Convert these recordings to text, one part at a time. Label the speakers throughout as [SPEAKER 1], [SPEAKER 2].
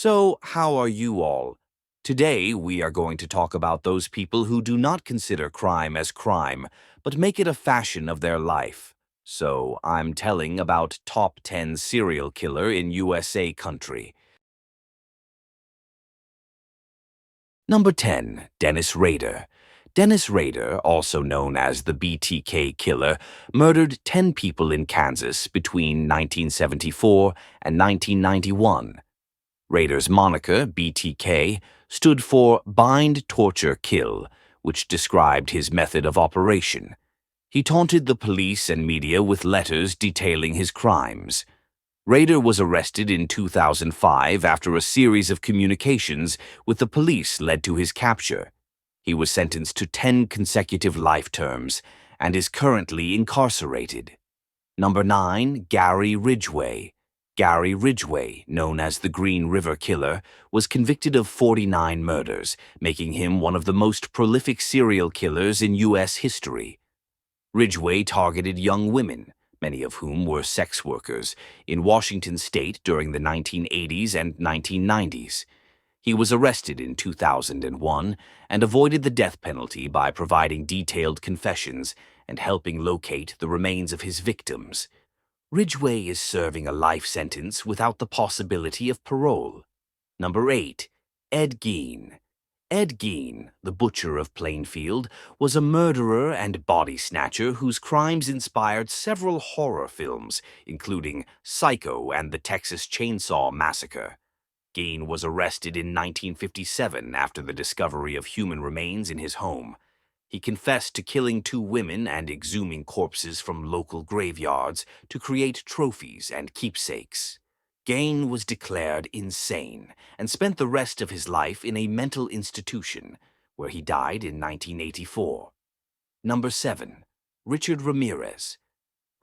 [SPEAKER 1] So, how are you all? Today, we are going to talk about those people who do not consider crime as crime, but make it a fashion of their life. So, I'm telling about top 10 serial killer in USA country. Number 10, Dennis Rader. Dennis Rader, also known as the BTK Killer, murdered 10 people in Kansas between 1974 and 1991. Rader's moniker, BTK, stood for Bind, Torture, Kill, which described his method of operation. He taunted the police and media with letters detailing his crimes. Rader was arrested in 2005 after a series of communications with the police led to his capture. He was sentenced to 10 consecutive life terms and is currently incarcerated. Number 9, Gary Ridgway. Gary Ridgway, known as the Green River Killer, was convicted of 49 murders, making him one of the most prolific serial killers in U.S. history. Ridgway targeted young women, many of whom were sex workers, in Washington state during the 1980s and 1990s. He was arrested in 2001 and avoided the death penalty by providing detailed confessions and helping locate the remains of his victims. Ridgway is serving a life sentence without the possibility of parole. Number 8, Ed Gein. Ed Gein, the butcher of Plainfield, was a murderer and body snatcher whose crimes inspired several horror films, including Psycho and the Texas Chainsaw Massacre. Gein was arrested in 1957 after the discovery of human remains in his home. He confessed to killing 2 women and exhuming corpses from local graveyards to create trophies and keepsakes. Gein was declared insane and spent the rest of his life in a mental institution, where he died in 1984. Number 7, Richard Ramirez.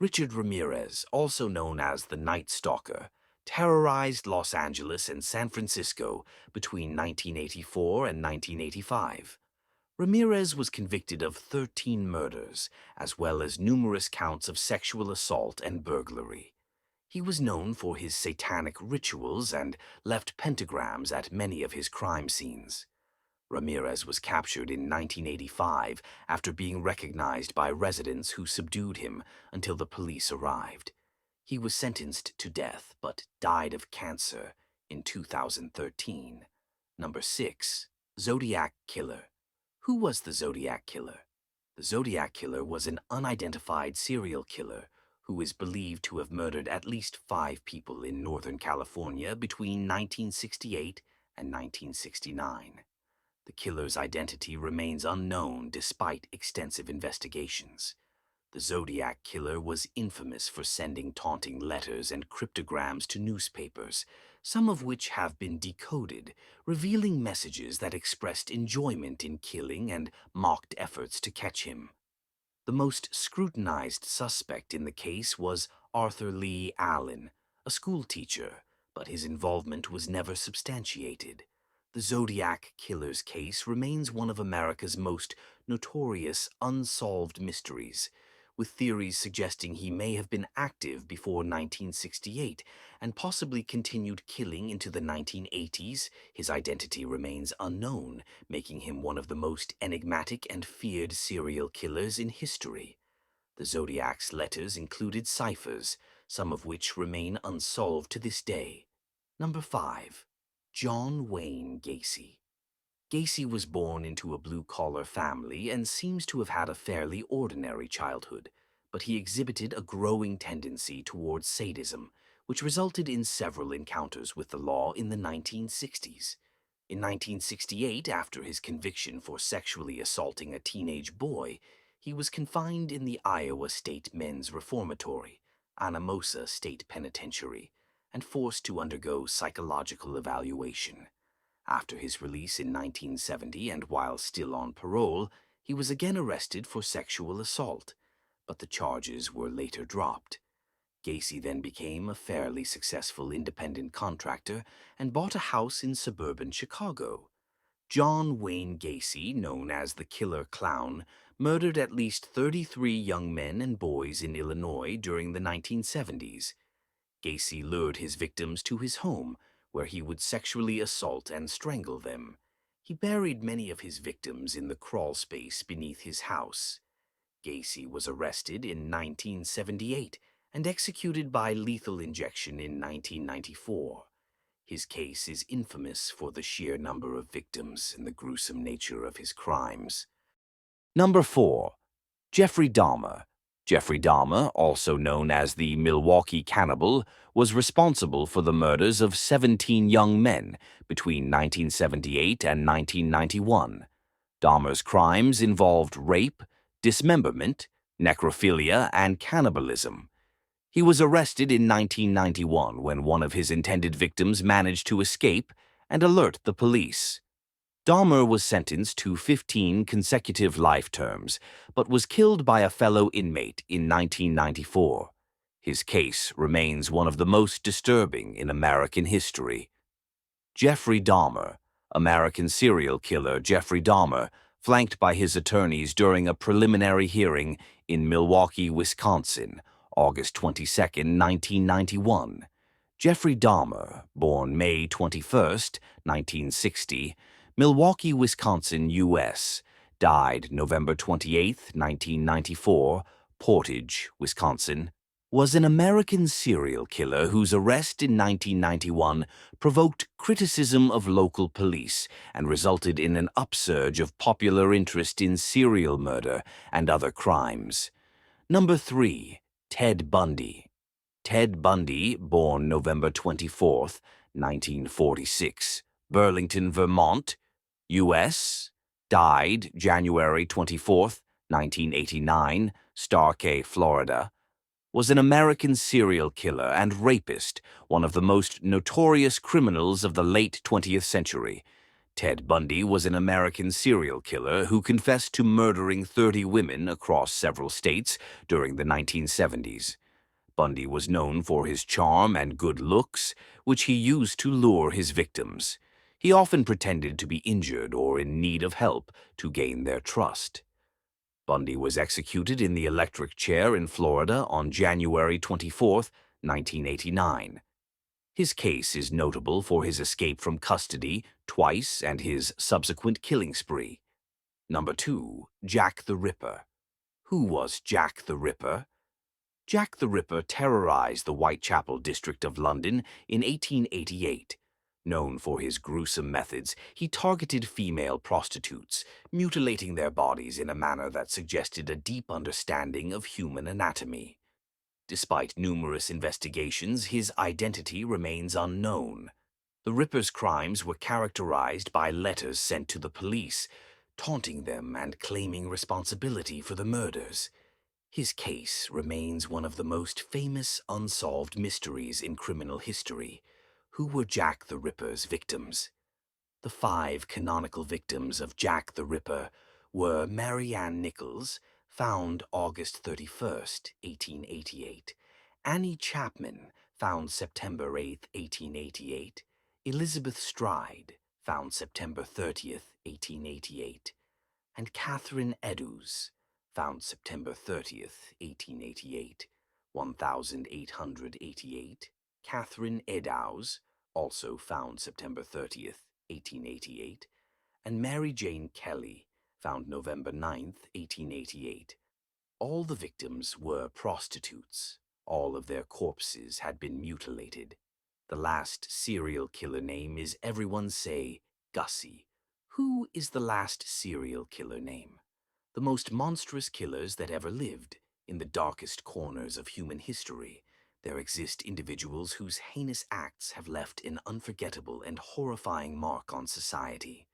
[SPEAKER 1] Richard Ramirez, also known as the Night Stalker, terrorized Los Angeles and San Francisco between 1984 and 1985. Ramirez was convicted of 13 murders, as well as numerous counts of sexual assault and burglary. He was known for his satanic rituals and left pentagrams at many of his crime scenes. Ramirez was captured in 1985 after being recognized by residents who subdued him until the police arrived. He was sentenced to death but died of cancer in 2013. Number 6, Zodiac Killer. Who was the Zodiac Killer? The Zodiac Killer was an unidentified serial killer who is believed to have murdered at least 5 people in Northern California between 1968 and 1969. The killer's identity remains unknown despite extensive investigations. The Zodiac Killer was infamous for sending taunting letters and cryptograms to newspapers, some of which have been decoded, revealing messages that expressed enjoyment in killing and mocked efforts to catch him. The most scrutinized suspect in the case was Arthur Lee Allen, a school teacher, but his involvement was never substantiated. The Zodiac Killer's case remains one of America's most notorious unsolved mysteries, with theories suggesting he may have been active before 1968 and possibly continued killing into the 1980s. His identity remains unknown, making him one of the most enigmatic and feared serial killers in history. The Zodiac's letters included ciphers, some of which remain unsolved to this day. Number 5, John Wayne Gacy. Gacy was born into a blue-collar family and seems to have had a fairly ordinary childhood, but he exhibited a growing tendency towards sadism, which resulted in several encounters with the law in the 1960s. In 1968, after his conviction for sexually assaulting a teenage boy, he was confined in the Iowa State Men's Reformatory, Anamosa State Penitentiary, and forced to undergo psychological evaluation. After his release in 1970 and while still on parole, he was again arrested for sexual assault, but the charges were later dropped. Gacy then became a fairly successful independent contractor and bought a house in suburban Chicago. John Wayne Gacy, known as the Killer Clown, murdered at least 33 young men and boys in Illinois during the 1970s. Gacy lured his victims to his home, where he would sexually assault and strangle them. He buried many of his victims in the crawl space beneath his house. Gacy was arrested in 1978 and executed by lethal injection in 1994. His case is infamous for the sheer number of victims and the gruesome nature of his crimes. Number 4. Jeffrey Dahmer. Jeffrey Dahmer, also known as the Milwaukee Cannibal, was responsible for the murders of 17 young men between 1978 and 1991. Dahmer's crimes involved rape, dismemberment, necrophilia, and cannibalism. He was arrested in 1991 when one of his intended victims managed to escape and alert the police. Dahmer was sentenced to 15 consecutive life terms, but was killed by a fellow inmate in 1994. His case remains one of the most disturbing in American history. Jeffrey Dahmer, American serial killer Jeffrey Dahmer, flanked by his attorneys during a preliminary hearing in Milwaukee, Wisconsin, August 22, 1991. Jeffrey Dahmer, born May 21, 1960, Milwaukee, Wisconsin, U.S., died November 28, 1994, Portage, Wisconsin, was an American serial killer whose arrest in 1991 provoked criticism of local police and resulted in an upsurge of popular interest in serial murder and other crimes. Number 3. Ted Bundy. Ted Bundy, born November 24, 1946, Burlington, Vermont, U.S., died January 24, 1989, Starkey, Florida, was an American serial killer and rapist, one of the most notorious criminals of the late 20th century. Ted Bundy was an American serial killer who confessed to murdering 30 women across several states during the 1970s. Bundy was known for his charm and good looks, which he used to lure his victims. He often pretended to be injured or in need of help to gain their trust. Bundy was executed in the electric chair in Florida on January 24, 1989. His case is notable for his escape from custody twice and his subsequent killing spree. Number 2. Jack the Ripper. Who was Jack the Ripper? Jack the Ripper terrorized the Whitechapel district of London in 1888. Known for his gruesome methods, he targeted female prostitutes, mutilating their bodies in a manner that suggested a deep understanding of human anatomy. Despite numerous investigations, his identity remains unknown. The Ripper's crimes were characterized by letters sent to the police, taunting them and claiming responsibility for the murders. His case remains one of the most famous unsolved mysteries in criminal history. Who were Jack the Ripper's victims? The 5 canonical victims of Jack the Ripper were Mary Ann Nichols, found August 31, 1888, Annie Chapman, found September 8, 1888, Elizabeth Stride, found September 30, 1888, and Catherine Eddowes, found September 30th, 1888, 1888, Catherine Eddowes, also found September 30th, 1888, and Mary Jane Kelly, found November 9th, 1888. All the victims were prostitutes. All of their corpses had been mutilated. The last serial killer name is, everyone say, Gussie. Who is the last serial killer name? The most monstrous killers that ever lived. In the darkest corners of human history, there exist individuals whose heinous acts have left an unforgettable and horrifying mark on society.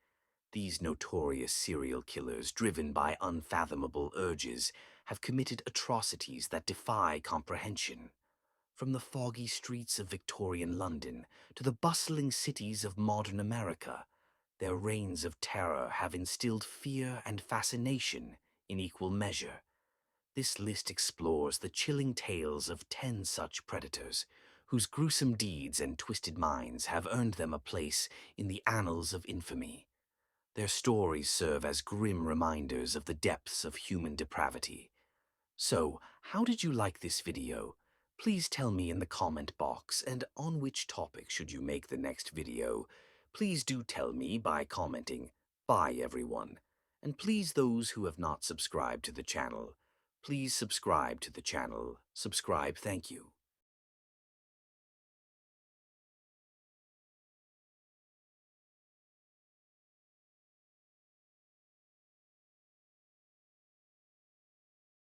[SPEAKER 1] These notorious serial killers, driven by unfathomable urges, have committed atrocities that defy comprehension. From the foggy streets of Victorian London to the bustling cities of modern America, their reigns of terror have instilled fear and fascination in equal measure. This list explores the chilling tales of 10 such predators, whose gruesome deeds and twisted minds have earned them a place in the annals of infamy. Their stories serve as grim reminders of the depths of human depravity. So, how did you like this video? Please tell me in the comment box, and on which topic should you make the next video. Please do tell me by commenting. Bye everyone. And please, those who have not subscribed to the channel, please subscribe to the channel. Subscribe, thank you.